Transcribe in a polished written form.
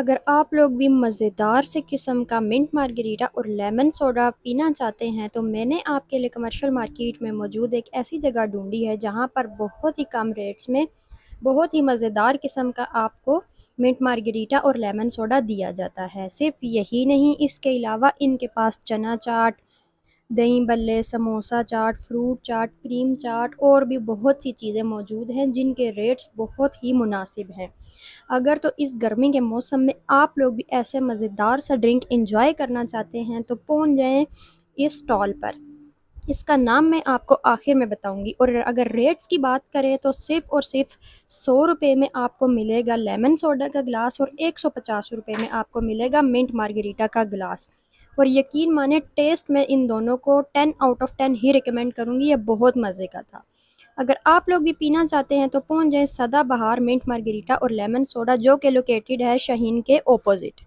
अगर आप लोग भी मज़ेदार से किस्म का मिंट मार्गरीटा और लेमन सोडा पीना चाहते हैं तो मैंने आपके लिए कमर्शियल मार्केट में मौजूद एक ऐसी जगह ढूंढी है जहां पर बहुत ही कम रेट्स में बहुत ही मज़ेदार किस्म का आपको मिंट मार्गरीटा और लेमन सोडा दिया जाता है। सिर्फ यही नहीं, इसके अलावा इनके पास चना चाट, दही बल्ले, समोसा चाट, फ्रूट चाट, क्रीम चाट और भी बहुत सी चीज़ें मौजूद हैं जिनके रेट्स बहुत ही मुनासिब हैं। अगर तो इस गर्मी के मौसम में आप लोग भी ऐसे मज़ेदार सा ड्रिंक एंजॉय करना चाहते हैं तो पहुंच जाएं इस स्टॉल पर। इसका नाम मैं आपको आखिर में बताऊंगी। और अगर रेट्स की बात करें तो सिर्फ़ और सिर्फ 100 रुपये में आपको मिलेगा लेमन सोडा का गिलास और 150 रुपये में आपको मिलेगा मिंट मार्गरीटा का गिलास। और यकीन माने टेस्ट में इन दोनों को 10 आउट ऑफ 10 ही रिकमेंड करूँगी, ये बहुत मज़े का था। अगर आप लोग भी पीना चाहते हैं तो पहुंच जाएं सदाबहार मिंट मार्गरीटा और लेमन सोडा, जो कि लोकेटेड है शाहीन के ओपोजिट।